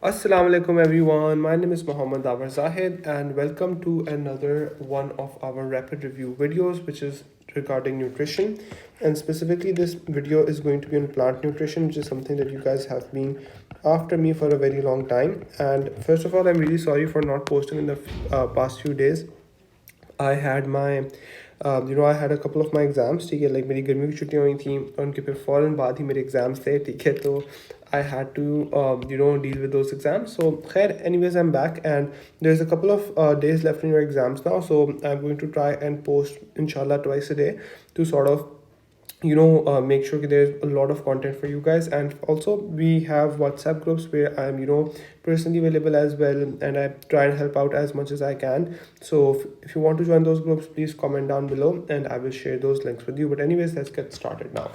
Assalamu alaikum everyone. My name is Muhammad Awar Zahid and welcome to another one of our rapid review videos which is regarding nutrition, and specifically this video is going to be on plant nutrition, which is something that you guys have been after me for a very long time. And first of all, I'm really sorry for not posting in the past few days. I had my I had a couple of my exams, ठीक है, like मेरी गर्मी की छुट्टियाँ हुई थी और उनके फिर फ़ौरन बाद ही मेरे एग्ज़ाम्स थे, ठीक है, तो I had to deal with those exams. So खैर, anyways, I'm back and there's a couple of days left in your exams now, so I'm going to try and post inshallah twice a day to sort of make sure that there's a lot of content for you guys. And also we have WhatsApp groups where I'm personally available as well, and I try and help out as much as I can. So if you want to join those groups, please comment down below and I will share those links with you. But anyways, let's get started now.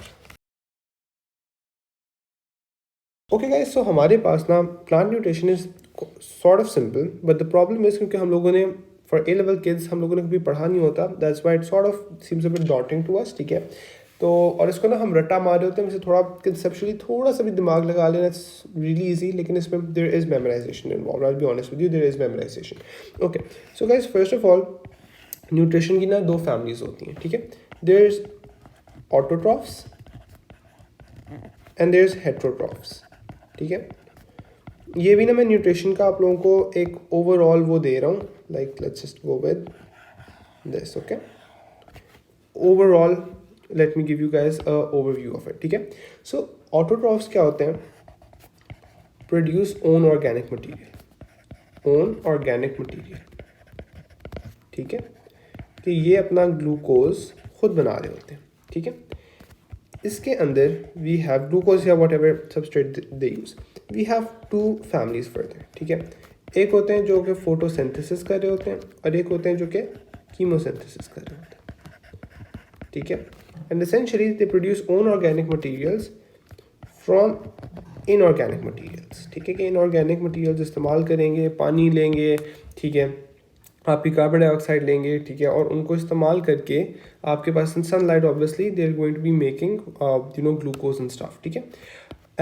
Okay guys, so हमारे पास ना plant nutrition is sort of simple, but the problem is क्योंकि हम लोगों ने for A level kids हम लोगों ने कभी पढ़ा नहीं होता, that's why it sort of seems a bit daunting to us, ठीक है, तो और इसको ना हम रट्टा मार रहे होते हैं, वैसे थोड़ा conceptually थोड़ा सा भी दिमाग लगा लेना it's really easy, लेकिन इसमें there is memorization involved. I'll be honest with you, there is memorization. Okay, so guys, first of all, nutrition की ना दो families होती हैं, ठीक है, there's autotrophs and there's heterotrophs, ठीक है. ये भी ना मैं न्यूट्रिशन का आप लोगों को एक ओवरऑल वो दे रहा हूँ, like let's just go with this. Okay, overall let me give you guys a overview of it, ठीक है. सो ऑटोट्रॉफ्स क्या होते हैं? प्रोड्यूस ओन ऑर्गेनिक मटेरियल, ठीक है, कि ये अपना ग्लूकोज खुद बना रहे होते हैं, ठीक है. इसके अंदर वी हैव ग्लूकोज या what substrate they use. We have two families further, ठीक है. एक होते हैं जो कि फोटोसिंथेसिस कर रहे होते हैं और एक होते हैं जो कि कीमोसिंथेसिस कर रहे होते हैं, ठीक है. And essentially they produce own organic materials from inorganic materials, ठीक है, कि इनऑर्गेनिक मटेरियल्स इस्तेमाल करेंगे, पानी लेंगे, ठीक है, आपकी कार्बन डाइऑक्साइड लेंगे, ठीक है, और उनको इस्तेमाल करके आपके पास sunlight obviously they are going to be making glucose and stuff, ठीक है.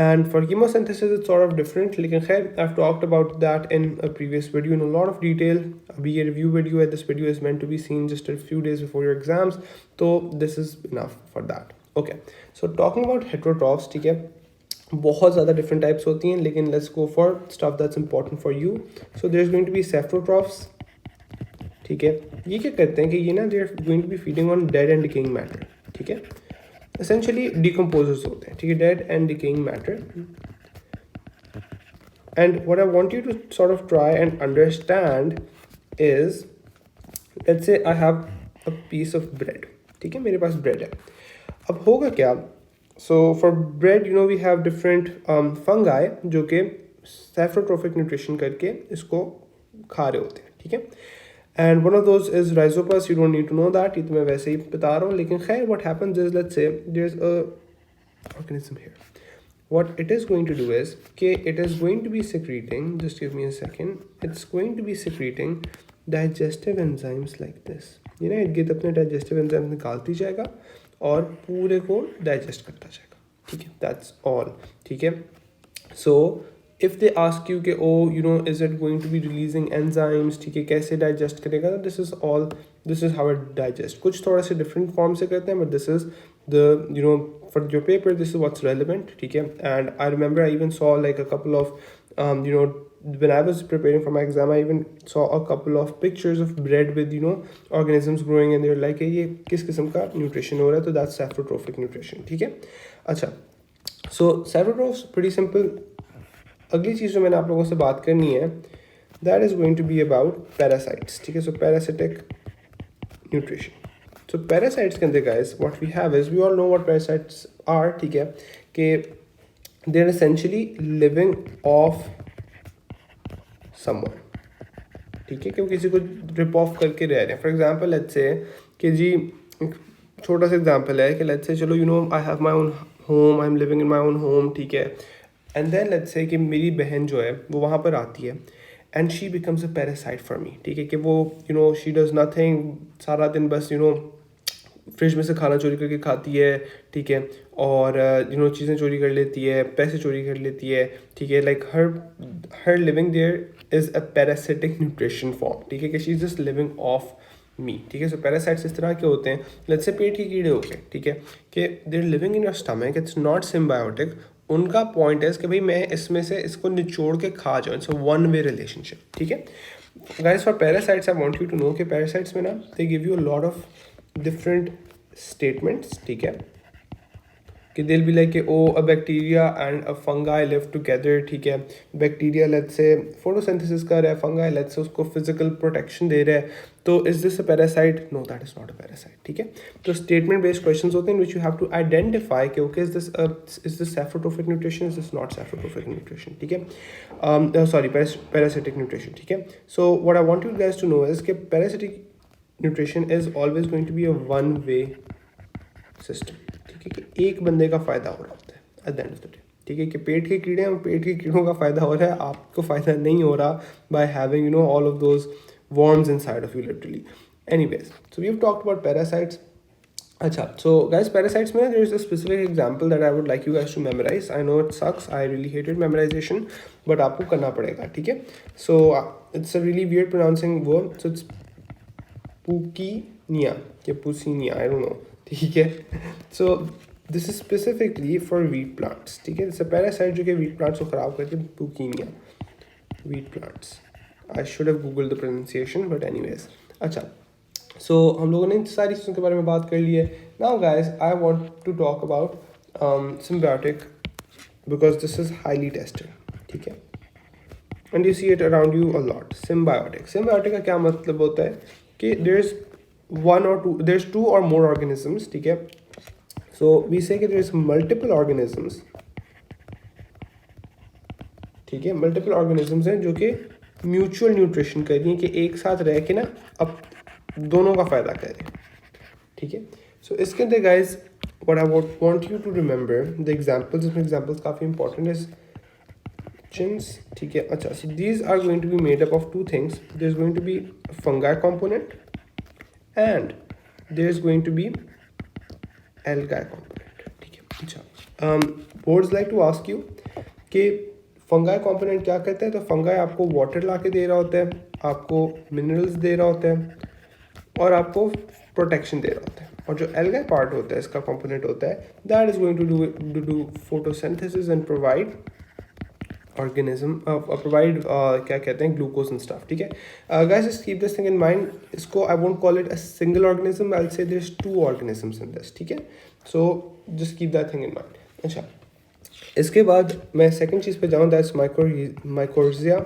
And for chemosynthesis it's sort of different, लेकिन खैर I've talked about that in a previous video in a lot of detail. अभी ये review video है, this video is meant to be seen just a few days before your exams, so this is enough for that. Okay, so talking about heterotrophs, ठीक है, बहुत ज़्यादा different types होती हैं, लेकिन let's go for stuff that's important for you. So there's going to be cephalotrophs, ठीक है. ये क्या करते हैं कि ये ना they are going to be feeding on dead and decaying matter, ठीक है, essentially decomposers होते हैं, ठीक है, dead and decaying matter. And what I want you to sort of try and understand is, let's say I have a piece of bread, ठीक है, मेरे पास bread है. अब होगा क्या? So for bread we have different fungi जो कि saprotrophic nutrition करके इसको खा रहे होते हैं, ठीक है. And one of those is rhizopus. You don't need to know that, ये तो मैं वैसे ही बता रहा हूँ. लेकिन खैर what happens is, let's say there's a organism here. What it is going to do is कि it is going to be secreting, just give me a second, it's going to be secreting digestive enzymes like this. इर्द गिर्द अपने digestive enzymes निकालती जाएगा और पूरे को digest करता जाएगा, ठीक है, that's all, ठीक है. So if they ask you कि is it going to be releasing enzymes, ठीक है, कैसे digest करेगा, this is how it digest. कुछ थोड़ा से different form से करते हैं, but this is the for your paper this is what's relevant, ठीक है. And I remember I even saw like a couple of when I was preparing for my exam, I even saw a couple of pictures of bread with organisms growing, and they're like ये किस किस्म का nutrition हो रहा है, तो that's saprotrophic nutrition, ठीक है. अच्छा, so saprotrophs pretty simple. अगली चीज़ जो मैंने आप लोगों से बात करनी है, that is going to be about parasites, ठीक है. So parasitic nutrition. So parasites के अंदर guys what we have is, we all know what parasites are, ठीक है, कि they are essentially living off someone, ठीक है, कि वो किसी को रिप ऑफ करके रह रहे हैं. फॉर एग्जाम्पल लेट्स से कि जी एक छोटा सा एग्जाम्पल है कि लेट्स से चलो I have my own home, I am living in my own home, ठीक है. एंड देन लेट्स से कि मेरी बहन जो है वो वहाँ पर आती है and she becomes a parasite for me, ठीक है, कि वो शी डज नथिंग, सारा दिन बस फ्रिज में से खाना चोरी करके खाती है, ठीक है, और चीज़ें चोरी कर लेती है, पैसे चोरी कर लेती है, ठीक है, लाइक हर living there is a parasitic nutrition form, ठीक है, कि she is just living off me, ठीक है। सो पैरासाइट्स इस तरह के होते हैं, लेट्स से पेट के कीड़े हो गए, ठीक है, कि they are living in your stomach, it's not symbiotic. उनका पॉइंट है कि भाई मैं इसमें से इसको निचोड़ के खा जाऊँ, it's a one way relationship, ठीक है। Guys for parasites I want you to know कि पैरासाइट्स में ना they give you a lot of different statements, ठीक है, कि they'll be like oh a bacteria and a fungi live together, ठीक है, बैक्टीरिया लेट्स से फोटोसिंथेसिस कर रहा है, फंगाई लेट्स से उसको फिजिकल प्रोटेक्शन दे रहा है, तो is this a parasite? No, that is not a parasite, ठीक है। तो स्टेटमेंट बेस्ड क्वेश्चंस होते हैं which you have to identify कि okay is this saprotrophic nutrition, is this not saprotrophic nutrition, ठीक है, सॉरी पैरासिटिक न्यूट्रिशन, ठीक है। So what I want you guys to know is कि parasitic nutrition is always going to be a one way system, ठीक है, कि एक बंदे का फ़ायदा हो रहा होता है at the end of the day, ठीक है, कि पेट के कीड़े हैं, पेट के कीड़ों का फ़ायदा हो रहा है, आपको फ़ायदा नहीं हो रहा by having all of those worms inside of you literally. Anyways, so we've talked about parasites. अच्छा, so guys, parasites में there is a specific example that I would like you guys to memorize. I know it sucks, I really hated memorization, but आपको करना पड़ेगा, ठीक है। So it's a really weird pronouncing word, so it's Puccinia या Puccinia, I don't know, ठीक है। So this is specifically for wheat plants, ठीक है, it's a parasite जो कि wheat plants को ख़राब करके Puccinia, wheat plants. I should have googled the pronunciation, but anyways, अच्छा, so हम लोगों ने इन सारी चीज़ों के बारे में बात कर ली है। Now guys, I want to talk about symbiotic because this is highly tested, ठीक है, and you see it around you a lot. Symbiotic का क्या मतलब होता है कि there's two or more organisms, ठीक है, so we say कि there's multiple organisms, ठीक है, मल्टीपल ऑर्गेनिजम्स हैं जो कि म्यूचुअल न्यूट्रिशन कर रही हैं, कि एक साथ रह के ना अब दोनों का फ़ायदा करें, ठीक है। सो इसके अंदर guys what I want you to remember the examples, इसमें एग्जांपल्स काफ़ी इंपॉर्टेंट है, चिंस, ठीक है। अच्छा, so these are going to be made up of two things, there is going to be fungi component and there is going to be algae component, ठीक है। अच्छा, boards like to ask you कि fungi component क्या करता है, तो fungi आपको water ला के दे रहा होता है, आपको मिनरल्स दे रहा होता है, और आपको प्रोटेक्शन दे रहा होता है, और जो एल्गाई पार्ट होता है इसका कंपोनेंट होता है, that is going to do photosynthesis and provide organism, provide क्या कहते हैं, ग्लूकोज एंड स्टफ, ठीक है। Guys just keep this thing in mind, इसको I won't call it a single organism, I will say there is two organisms in this, ठीक है। So just keep that thing in mind. अच्छा, इसके बाद मैं second चीज़ पे जाऊँ, that's mycorrhiza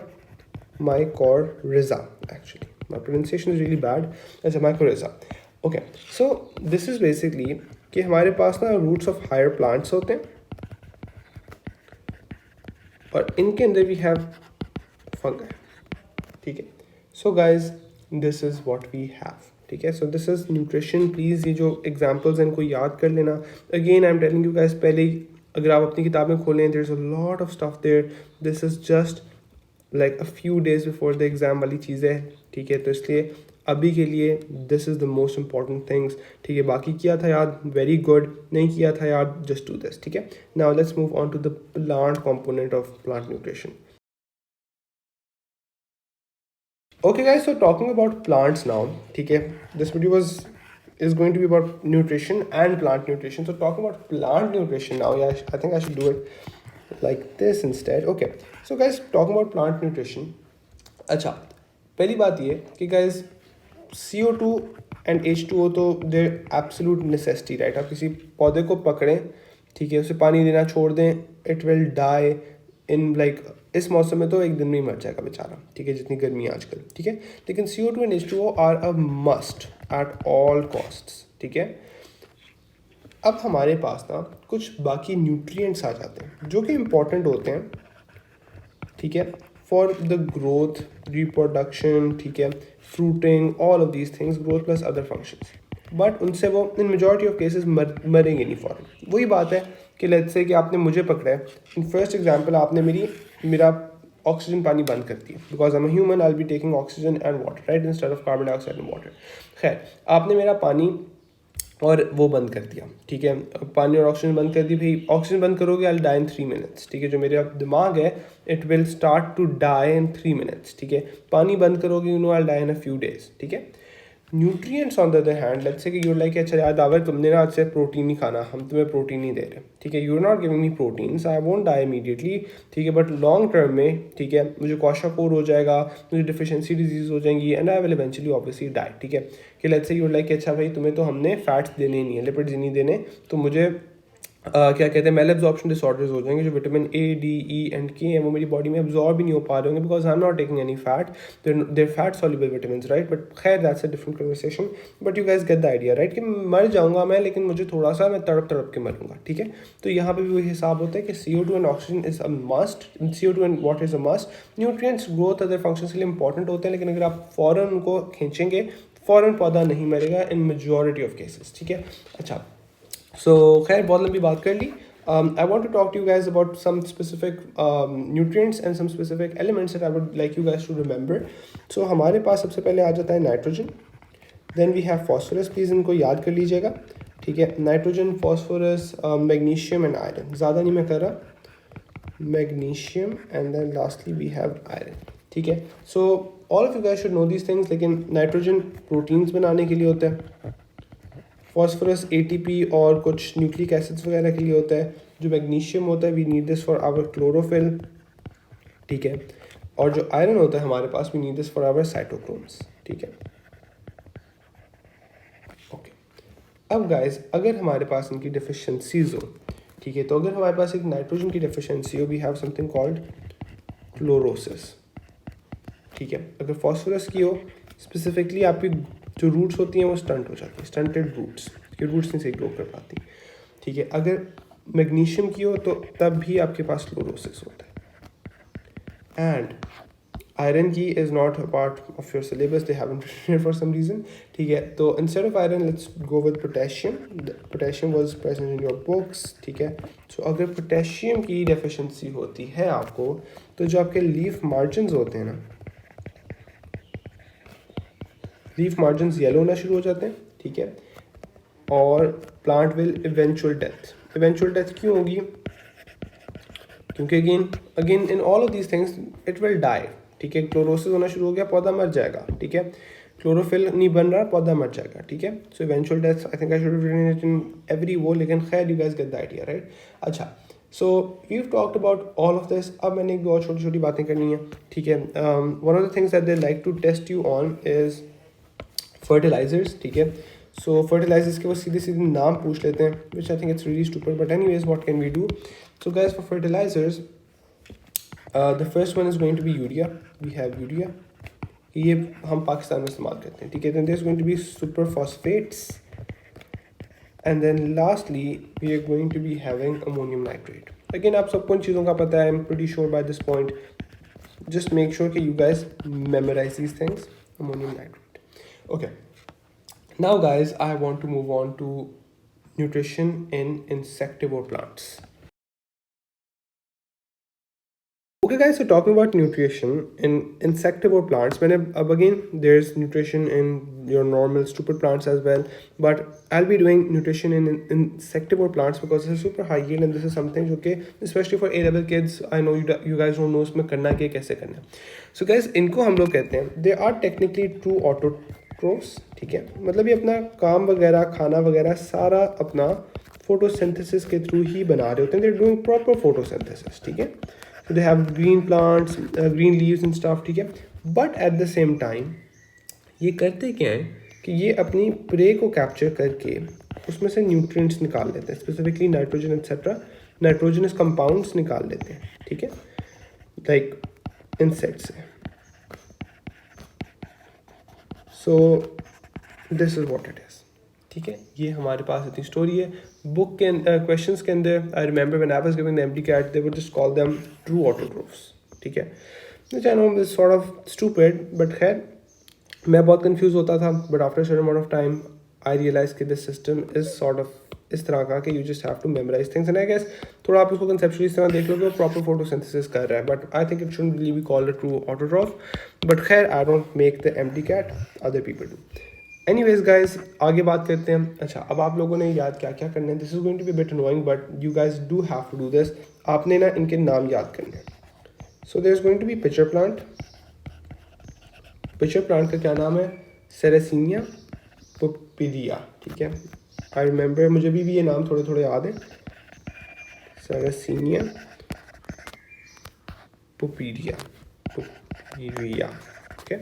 actually, my pronunciation is really bad. अच्छा, mycorrhiza, okay, so this is basically कि हमारे पास ना रूट्स ऑफ हायर प्लांट्स होते हैं, और इनके अंदर वी हैव फंगाई, ठीक है। So guys this is what we have, ठीक है। So this is nutrition, please ये जो एग्जाम्पल्स हैं इनको याद कर लेना। Again I am telling you guys, पहले ही अगर आप अपनी किताबें खोलें, there is a lot of stuff there, this is just like a few days before the exam वाली चीज़ें, ठीक है। तो इसलिए अभी के लिए this is the most important things, ठीक है। बाकी किया था याद, वेरी गुड, नहीं किया था याद, जस्ट डू दिस, ठीक है। Now let's move on to the plant component of plant nutrition. Okay guys, so talking about plants now, ठीक है, this video is going to be about nutrition and plant nutrition. So talking about plant nutrition now, yeah, I think I should do it like this instead. Okay, so guys, talking about plant nutrition. अच्छा, पहली बात ये कि guys, CO2 and H2O तो they're absolute necessity, right? आप किसी पौधे को पकड़ें, ठीक है, उसे पानी देना छोड़ दें, it will die in like, इस मौसम में तो एक दिन में ही मर जाएगा बेचारा, ठीक है, जितनी गर्मी है आजकल, ठीक है। लेकिन CO2 and H2O are a must at all costs, ठीक है। अब हमारे पास ना कुछ बाकी न्यूट्रिएंट्स आ जाते हैं जो कि इम्पोर्टेंट होते हैं, ठीक है, फॉर द ग्रोथ, रिप्रोडक्शन, ठीक है, fruiting, all of these things, growth plus other functions, but उनसे वो इन मेजॉरिटी ऑफ केसेस मरेंगे नहीं फॉरन। वही बात है कि लेट्स से कि आपने मुझे पकड़ा है, इन फर्स्ट एग्जांपल आपने मेरा ऑक्सीजन पानी बंद कर दिया, because I am human, I will be taking oxygen and water, right, instead of carbon dioxide and water. खैर, आपने मेरा पानी और वो बंद कर दिया, ठीक है, पानी और ऑक्सीजन बंद कर दी। भाई ऑक्सीजन बंद करोगे आई डाई इन 3 मिनट्स, ठीक है, जो मेरा दिमाग है it will start to die in 3 minutes, ठीक है। पानी बंद करोगे you know I die in a few days, ठीक है। Nutrients on the other hand, let's say कि यूर लाइक अच्छा यार दावर तुमने ना आज से प्रोटीन नहीं खाना, हम तुम्हें प्रोटीन नहीं दे रहे, ठीक है, you are not giving me proteins, I won't die immediately, ठीक है, बट लॉन्ग टर्म में, ठीक है, मुझे क्वाशाकोर हो जाएगा, मुझे डिफिशियंसी डिजीज हो जाएंगी and I will eventually obviously die, ठीक है। कि लेट्स से यूर लाइक अच्छा भाई तुम्हें तो हमने फैट्स देने ही नहीं है, लिपिड्स नहीं देने, तो मुझे क्या कहते हैं मेल एब्जॉर्प्शन डिसऑर्डर्स हो जाएंगे, जो vitamin A D E and के हैं वो मेरी बॉडी में एब्जॉर्ब भी नहीं हो पा रहे होंगे because I am not taking any fat, there fat soluble vitamin, right. But खैर that's a different conversation, but you guys get the idea, right, कि मर जाऊंगा मैं लेकिन मुझे थोड़ा सा मैं तड़प तड़प के मरूंगा, ठीक है। तो यहाँ पे भी वही हिसाब होता है कि CO2 and oxygen is a must, CO2 and water is a must, nutrients growth other functions के लिए इंपॉर्टेंट होते हैं, लेकिन अगर आप फ़ौरन उनको खींचेंगे फ़ौरन पौधा नहीं मरेगा इन मेजॉरिटी ऑफ केसेस, ठीक है। अच्छा, सो खैर बहुत लंबी बात कर ली। I want to talk to you guys about some specific nutrients and some specific elements that I would like you guys to remember. So हमारे पास सबसे पहले आ जाता है nitrogen, then we have phosphorus, please इनको याद कर लीजिएगा, ठीक है। Nitrogen, phosphorus, magnesium and iron, ज़्यादा नहीं मैं कर रहा, magnesium and then lastly we have iron, ठीक है। So all of you guys should know these things, लेकिन नाइट्रोजन प्रोटीन्स बनाने के लिए होता है, फॉस्फोरस ATP और कुछ न्यूक्लिक एसिड्स वगैरह के लिए होता है, जो मैग्नीशियम होता है we need this for our chlorophyll, ठीक है, और जो आयरन होता है हमारे पास we need this for our cytochromes, ठीक है। ओके, अब गाइस अगर हमारे पास इनकी डिफिशियंसीज हो, ठीक है, तो अगर हमारे पास एक नाइट्रोजन की डिफिशियंसी हो we have something called chlorosis, ठीक है। अगर फॉस्फोरस की हो स्पेसिफिकली आपकी जो रूट्स होती हैं वो स्टंट हो जाती हैं, स्टंटेड रूट्स, कि रूट्स नहीं सही ग्रो कर पाती, ठीक है। अगर मैग्नीशियम की हो तो तब भी आपके पास क्लोरोसिस होता है। एंड आयरन की is not a part of your syllabus, they haven't written for some reason, ठीक है। तो instead of iron let's go with potassium, potassium was present in your books, ठीक है। सो अगर पोटेशियम की डेफिशिएंसी होती है आपको, तो जो आपके लीफ मार्जिन्स होते हैं ना, लीफ मार्जिन्स येलो होना शुरू हो जाते हैं, ठीक है, और प्लांट विल इवेंचुअल डेथ क्यों होगी, क्योंकि again in all of these things it will die, ठीक है। क्लोरोसिस होना शुरू हो गया, पौधा मर जाएगा, ठीक है, क्लोरोफिल नहीं बन रहा, पौधा मर जाएगा, ठीक है। So eventual death, I think I should have written it in every वो, लेकिन खैर you guys get the idea, right. अच्छा, so we have talked about all of this. अब मैंने एक दो और छोटी छोटी बातें करनी है, ठीक है। One of the things that they like to test you on is fertilisers, ठीक है। सो फर्टिलाइजर्स के वो सीधे सीधे नाम पूछ लेते हैं, which I think it's really stupid, but anyways what can we do. So guys for fertilisers the first one is going to be urea, we have urea, ये हम पाकिस्तान में इस्तेमाल करते हैं, ठीक है। Then there is going to be super phosphates and then lastly we are going to be having ammonium nitrate. Again आप सबको इन चीज़ों का पता है, I am pretty sure by this point, just make sure कि you guys memorise these things, ammonium nitrate. Okay, now guys I want to move on to nutrition in insectivore plants. Okay guys, so talking about nutrition in insectivore plants, when again there's nutrition in your normal stupid plants as well, but I'll be doing nutrition in insectivore plants because this is super high yield and this is something okay, especially for A-level kids. I know you guys don't know इसमें करना क्या कैसे करना है. So guys इनको हम लोग कहते हैं, they are technically true autotrophs, ठीक है, मतलब ये अपना काम वगैरह खाना वगैरह सारा अपना फोटोसिंथेसिस के थ्रू ही बना रहे होते हैं, they're doing proper photosynthesis, ठीक है. So they have green plants, green leaves and stuff, ठीक है. But at the same time ये करते क्या हैं कि ये अपनी प्रे को कैप्चर करके उसमें से न्यूट्रिएंट्स निकाल लेते हैं, specifically nitrogen etcetera, nitrogenous compounds निकाल लेते हैं, ठीक है, लाइक इंसेक्ट से. So this is what it is, ठीक है. ये हमारे पास इतनी स्टोरी है. बुक के क्वेश्चंस के अंदर I remember when I was giving the MDCAT they would just call them true autotrophs, ठीक है. Which I know is sort of stupid, but खैर मैं बहुत कंफ्यूज होता था, but after certain amount of time I realise कि this system is sort of इस तरह का कि you just have to memorise things, and I guess थोड़ा आप इसको कंसेप्चुअली इस तरह देख लो कि वो प्रॉपर फोटोसिंथेसिस कर रहा है, but I think it shouldn't really be called a true autotroph. But खैर I don't make the MDCAT, other people do. Anyways guys आगे बात करते हैं। अच्छा, अब आप लोगों ने याद क्या क्या करना है। This is going to be bit annoying but you guys do have to do this. आपने ना इनके नाम याद करने हैं। So there is going to be pitcher plant. Pitcher plant का क्या नाम है? सेरेसिनिया पुपीडिया। ठीक है, आई रिमेंबर, मुझे भी ये नाम थोड़े थोड़े याद है। सेरेसिनिया पुपीडिया, पुपीडिया। Okay.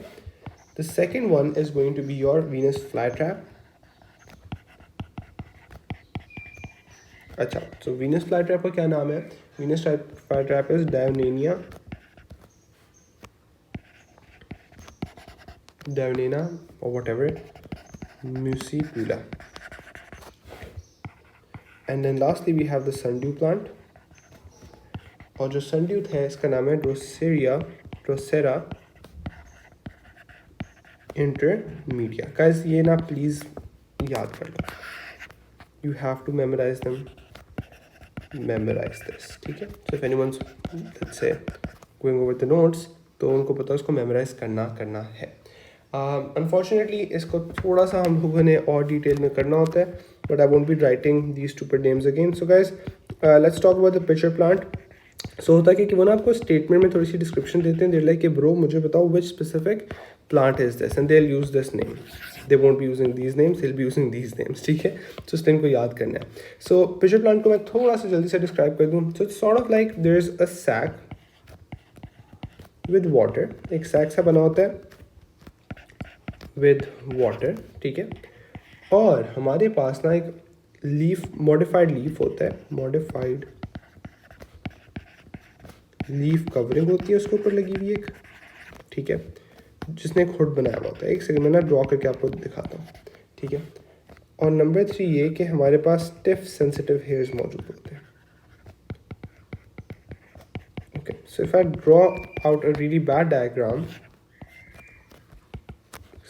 The second one is going to be your Venus flytrap. अच्छा, so Venus flytrap का क्या नाम है? Venus flytrap is Dionania, Dionania or whatever, muscipula. And then lastly we have the sundew plant. और जो sundew है इसका नाम है Drosera intermedia. Guys ये ना प्लीज़ याद कर लो. You have to memorize them. Memorize this. ठीक है. So if anyone's let's say going over the notes, तो उनको पता है उसको memorize करना है. Unfortunately इसको थोड़ा सा हम लोगों ने और डिटेल में करना होता है, but I won't be writing these stupid names again. So guys, let's talk about the pitcher plant. So होता है कि वो ना आपको स्टेटमेंट में थोड़ी सी डिस्क्रिप्शन देते हैं. They're like कि bro मुझे बताओ which specific plant is this, and they'll use this name. They won't be using these names, they'll be using these names. ठीक है, so इस को याद करना है. So pitcher plant को मैं थोड़ा सा जल्दी से डिस्क्राइब कर दूँ. So it's sort of like there's a sack with water. एक sack सा बना होता है with water. ठीक है, और हमारे पास ना एक लीफ, मॉडिफाइड लीफ होता है. मॉडिफाइड लीफ कवरिंग होती है उसके ऊपर लगी हुई एक. ठीक है, जिसने एक हुड बनाया हुआ होता है. एक सेकंड में ना ड्रॉ करके आपको दिखाता हूँ. ठीक है, और नंबर 3 ये कि हमारे पास स्टिफ सेंसिटिव हेयर्स मौजूद होते हैं. Okay, so if I draw out a really bad diagram,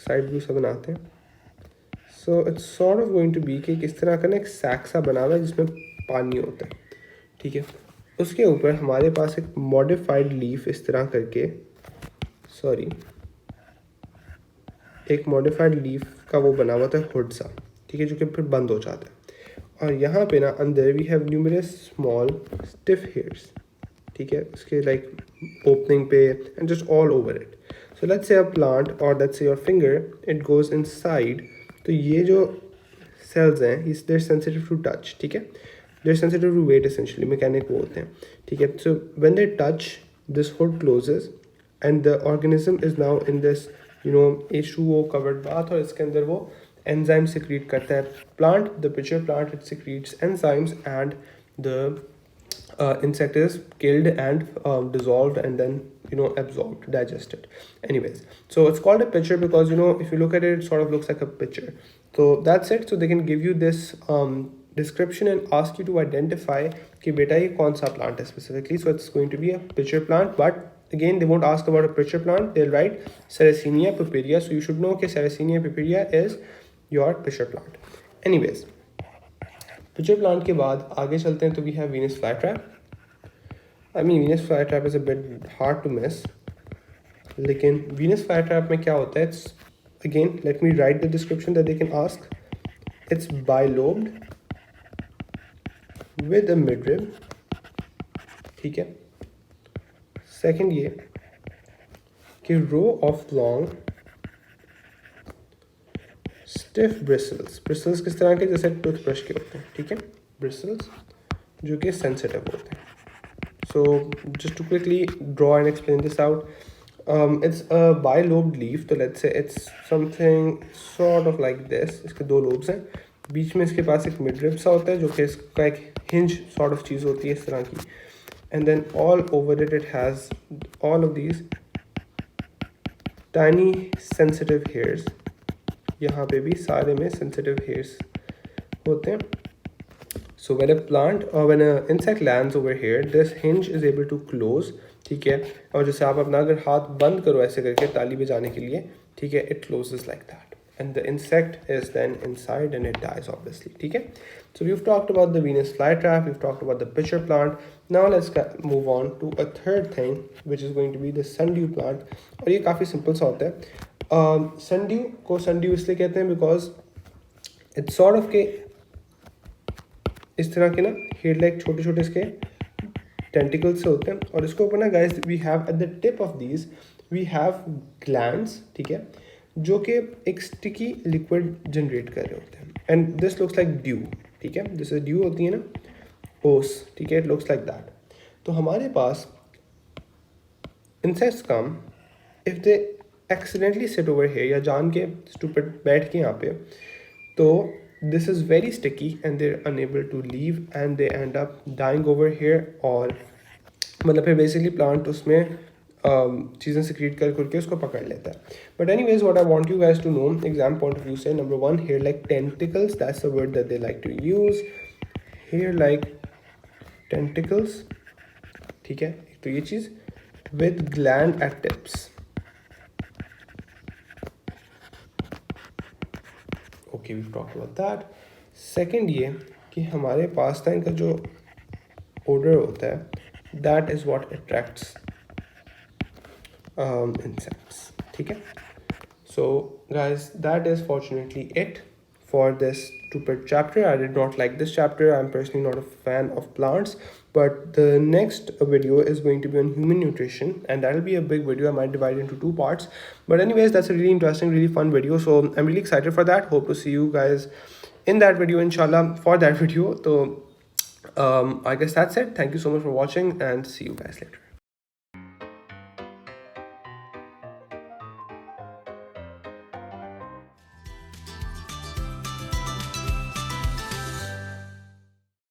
side view सा बनाते हैं. So it's sort of going to be कि किस तरह का ना एक सैक सा बना हुआ है जिसमें पानी होता है. ठीक है, उसके ऊपर हमारे पास एक मॉडिफाइड लीफ इस तरह करके, सॉरी, एक मॉडिफाइड लीफ का वो बना हुआ था हुड सा. ठीक है, जो कि फिर बंद हो जाता है. और यहाँ पे ना अंदर we have numerous small stiff hairs. ठीक है, उसके लाइक ओपनिंग पे and just all over it. So let's say a plant और let's say your finger, it goes inside. तो ये जो सेल्स हैं इस देयर सेंसिटिव टू टच. ठीक है, they're sensitive to weight, essentially mechanic बोलते हैं. ठीक है, so when they touch this hood closes and the organism is now in this H2O covered bath, और इसके अंदर वो एंजाइम सिक्रीट करता है. Plant, the pitcher plant, it secretes enzymes and the insect is killed and dissolved and then absorbed, digested. Anyways, so it's called a pitcher because if you look at it, it sort of looks like a pitcher. So that's it. So they can give you this description and ask you to identify कि बेटा ये कौन सा plant है specifically. So it's going to be a pitcher plant, but again they won't ask about a pitcher plant. They'll write Sarracenia puperia. So you should know कि Sarracenia puperia is your pitcher plant. Anyways, pitcher plant के बाद आगे चलते हैं तो we have Venus flytrap. I mean Venus flytrap is a bit hard to miss. लेकिन Venus flytrap में क्या होता है? It's again, let me write the description that they can ask. It's bilobed with a midrib. ठीक है. Second ये कि row of long stiff bristles. Bristles किस तरह के? जैसे टूथब्रश के होते हैं. ठीक है, ब्रिसल्स जो कि सेंसिटिव होते हैं. So just to quickly draw and explain this out. It's a bilobed leaf. तो let's say it's something sort of like this. इसके 2 लोब्स हैं, बीच में इसके पास एक मिडरिब सा होता है जो कि इसका एक हिंज सॉर्ट ऑफ चीज़ होती है इस तरह की. And then all over it has all of these tiny sensitive hairs. यहाँ पे भी सारे में sensitive hairs होते हैं. So when a plant or when an insect lands over here, this hinge is able to close. ठीक है, और जैसे आप अपना अगर हाथ बंद करो ऐसे करके ताली बजाने के लिए, ठीक है, it closes like that. And the insect is then inside and it dies obviously. ठीक है, so we've talked about the Venus flytrap, we've talked about the pitcher plant. Now let's move on to a third thing which is going to be the sundew plant. और ये काफ़ी simple सा होता है. sundew को sundew इसलिए कहते हैं बिकॉज इट्स सॉर्ट ऑफ के इस तरह के ना हेयर लाइक छोटे छोटे इसके टेंटिकल्स से होते हैं, और इसको ऊपर ना guys we have at the tip of these we have glands, ठीक है, जो कि एक स्टिकी लिक्विड जनरेट कर रहे होते हैं, and this looks like due, ठीक है, जैसे ड्यू होती है ना ओस, ठीक है, इट लुक्स लाइक दैट। तो हमारे पास insects come if they accidentally sit over here, या जान के स्टूपिड बैठ के यहाँ पे, तो this is very sticky and they're unable to leave and they end up dying over here, और मतलब फिर बेसिकली प्लांट उसमें चीज़ें सिक्रीट कर करके उसको पकड़ लेता है। But anyways what I want you guys to know exam point of view से, number one hair like tentacles, that's the word that they like to use, hair like tentacles, ठीक है, तो ये चीज़ with gland at tips. Okay we talk about that. Second ये कि हमारे पास था इनका जो ओडर होता है that is what attracts insects, ठीक है। So guys, that is fortunately it for this stupid chapter. I did not like this chapter. I'm personally not a fan of plants, but the next video is going to be on human nutrition, and that'll be a big video. I might divide it into 2 parts, but anyways, that's a really interesting, really fun video, so I'm really excited for that. Hope to see you guys in that video inshallah for that video. So I guess that's it. Thank you so much for watching, and see you guys later.